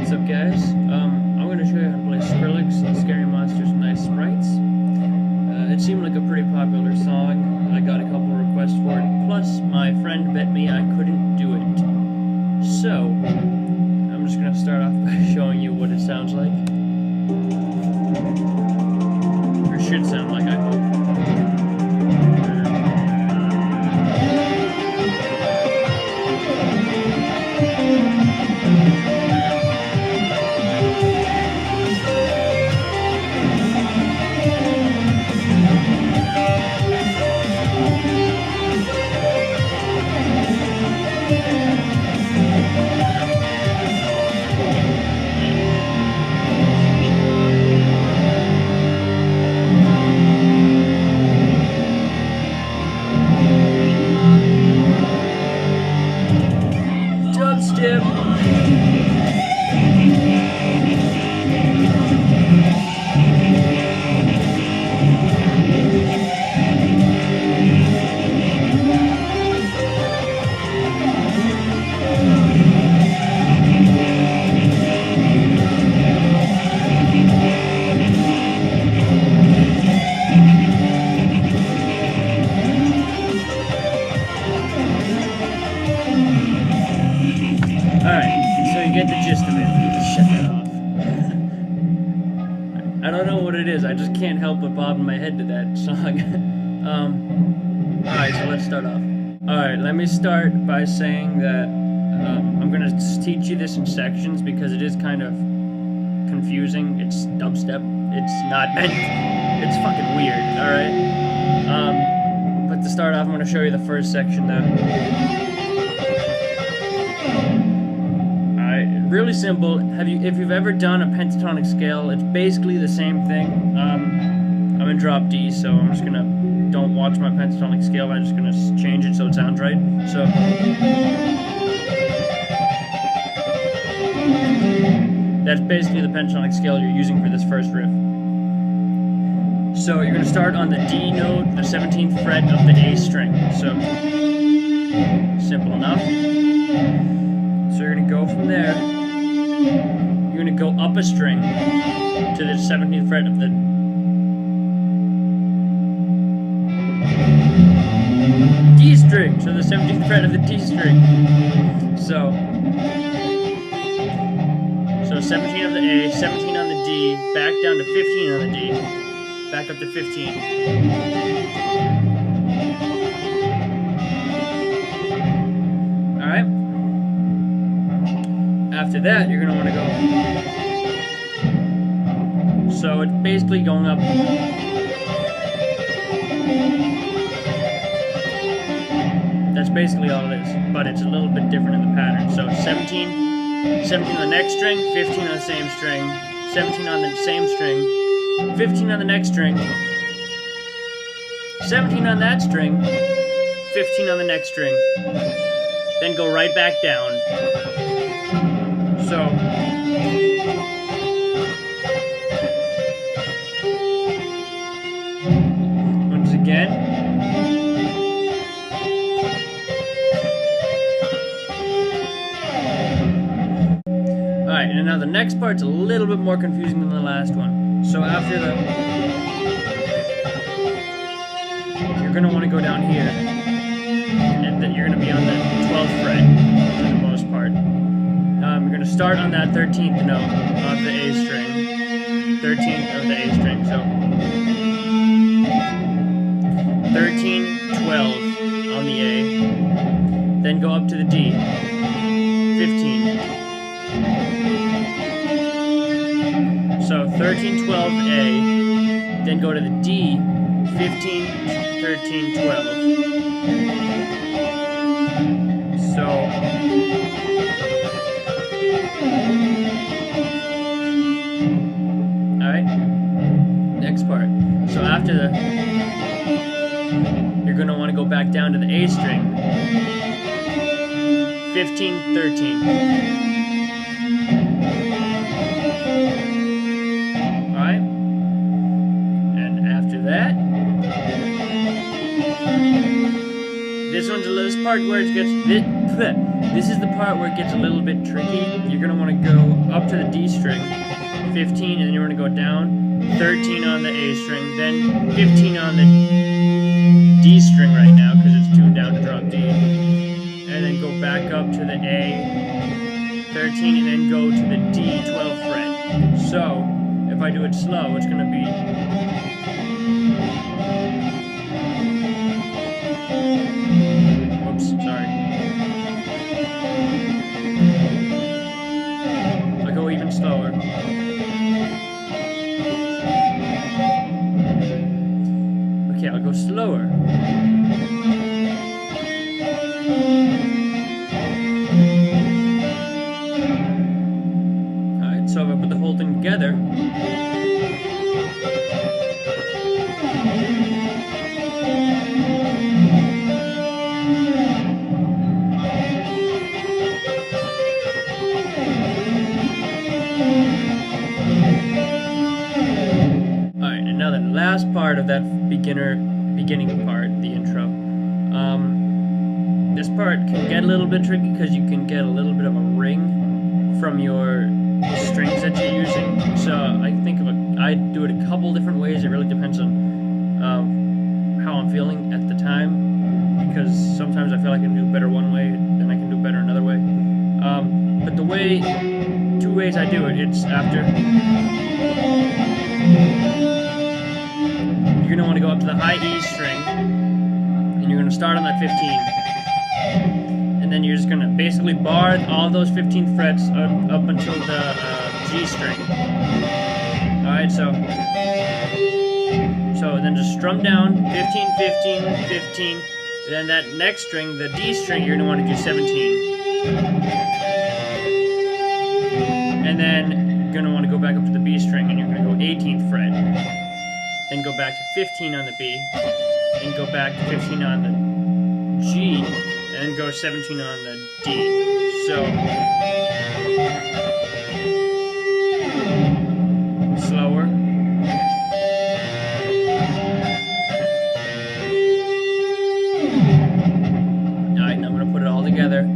What's up, guys? I'm going to show you how to play Skrilex and Scary Monsters and Nice Sprites. It seemed like a pretty popular song. I got a couple requests for it, plus my friend bet me I couldn't do it. So, I'm just going to start off by showing you what it sounds like. Or should sound like, I hope. Dubstep. Alright, so you get the gist of it. Just shut that off. I don't know what it is, I just can't help but bob my head to that song. Alright, so let's start off. Alright, let me start by saying that I'm gonna teach you this in sections because it is kind of confusing. It's dubstep. It's not meant. It's fucking weird, alright? But to start off, I'm gonna show you the first section though. Really simple. If you've ever done a pentatonic scale, it's basically the same thing. I'm in drop D, so I'm just gonna don't watch my pentatonic scale. I'm just gonna change it so it sounds right. So that's basically the pentatonic scale you're using for this first riff. So you're gonna start on the D note, the 17th fret of the A string. So simple enough. So you're gonna go from there. You're going to go up a string to the 17th fret of the D string. So the 17th fret of the D string. So 17 of the A, 17 on the D, back down to 15 on the D, back up to 15. Alright? After that, you're going to want to go. So it's basically going up. That's basically all it is, but it's a little bit different in the pattern. So 17 on the next string, 15 on the same string, 17 on the same string, 15 on the next string, 17 on that string, 15 on the next string, then go right back down. So, once again, alright, and now the next part's a little bit more confusing than the last one. So after you're going to want to go down here, and then you're going to be on the 12th fret for the most part. You're going to start on that 13th note of the A string. 13th of the A string. So 13, 12 on the A. Then go up to the D. 15. So 13, 12, A. Then go to the D. 15, 13, 12. So alright, next part. So after you're going to want to go back down to the A string. 15, 13. Alright, and after that, this one's this part where it gets this is the part where it gets a little bit tricky. You're going to want to go up to the D string, 15, and then you're going to go down, 13 on the A string, then 15 on the D string right now, because it's tuned down to drop D, and then go back up to the A, 13, and then go to the D 12th fret. So, if I do it slow, it's going to be... Oops, sorry. I'll go even slower. Okay, I'll go slower. Alright, so if I put the whole thing together... last part of that beginning part, the intro. This part can get a little bit tricky because you can get a little bit of a ring from your strings that you're using. So I think I do it a couple different ways. It really depends on how I'm feeling at the time, because sometimes I feel I can do better one way, then I can do better another way. But the two ways I do it, it's after. You're going to want to go up to the high E string, and you're going to start on that 15. And then you're just going to basically bar all those 15 frets up until the G string. Alright, so then just strum down, 15, 15, 15, and then that next string, the D string, you're going to want to do 17. And then you're going to want to go back up to the B string, and you're going to go 18th fret. Then go back to 15 on the B, and go back to 15 on the G, and then go 17 on the D. So, slower. Alright, now I'm going to put it all together.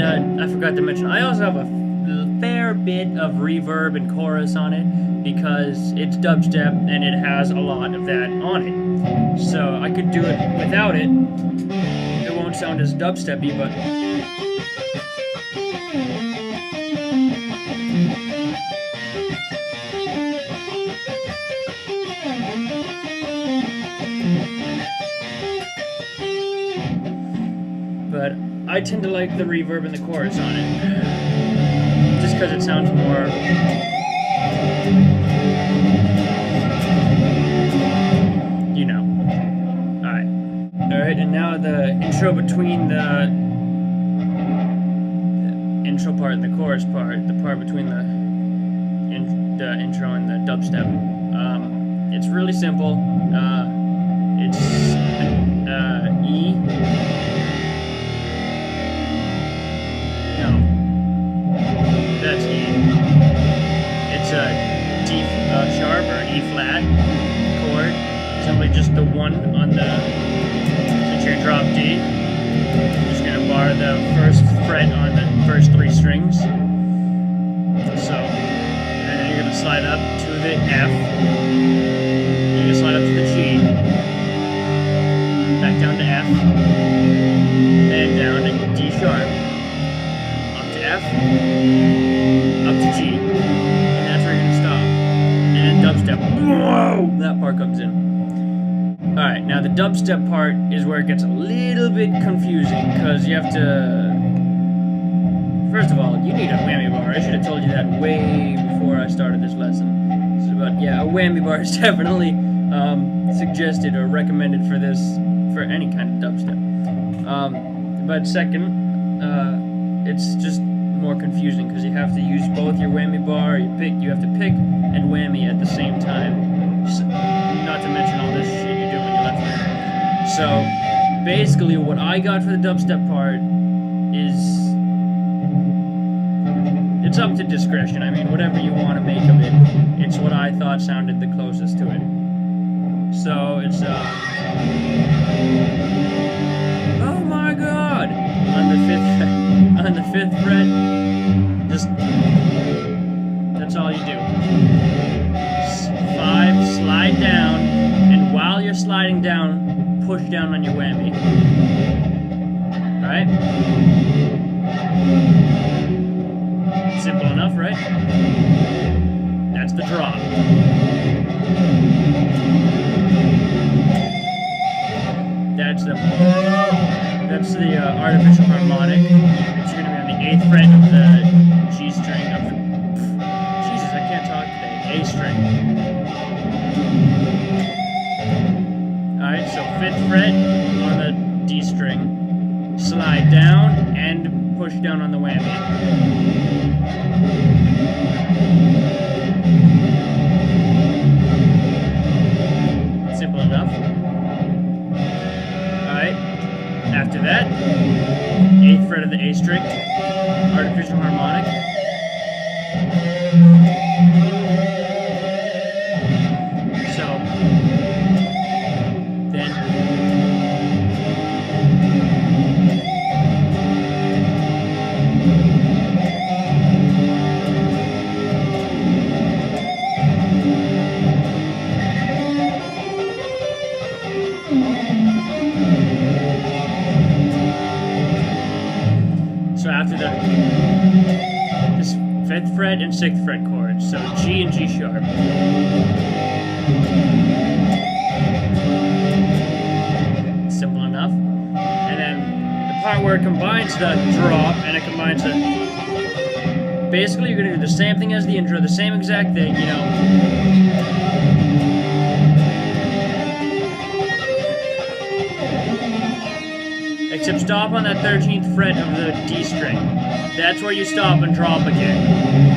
I forgot to mention, I also have a fair bit of reverb and chorus on it because it's dubstep and it has a lot of that on it. So I could do it without it. It won't sound as dubstep-y, but... But I tend to like the reverb and the chorus on it, just because it sounds more... you know. Alright, and now the intro between the intro part and the chorus part, the part between the intro and the dubstep. It's really simple. It's E. That's E. It's a D sharp or an E flat chord. Simply just the one on the, since you're drop D, you're just going to bar the first fret on the first three strings. So, and then you're going to slide up to the F. You're going to slide up to the G. Back down to F. And down to D sharp. F, up to G, and that's where you're going to stop. And then dubstep, whoa, that part comes in. Alright, now the dubstep part is where it gets a little bit confusing, because you have to... First of all, you need a whammy bar. I should have told you that way before I started this lesson. But yeah, a whammy bar is definitely suggested or recommended for this, for any kind of dubstep. But second, it's just more confusing because you have to use both your whammy bar, you have to pick and whammy at the same time. Not to mention all this shit you do with your left hand. So basically what I got for the dubstep part is, it's up to discretion. I mean, whatever you want to make of it. It's what I thought sounded the closest to it. So it's oh my god! On the fifth fret, just that's all you do. 5, slide down, and while you're sliding down, push down on your whammy. Right? Simple enough, right? That's the drop. That's the artificial harmonic. It's going to be on the 8th fret of the G string of the... Jesus, I can't talk today. A string. Alright, so 5th fret on the D string. Slide down and push down on the whammy. Simple enough. Alright, after that, 8th fret of the A string, artificial harmonic. So, then, after that, this 5th fret and 6th fret chords, so G and G sharp. Simple enough. And then the part where it combines the drop and it combines the... Basically, you're going to do the same thing as the intro, the same exact thing, you know. Except stop on that 13th fret of the D string. That's where you stop and drop again.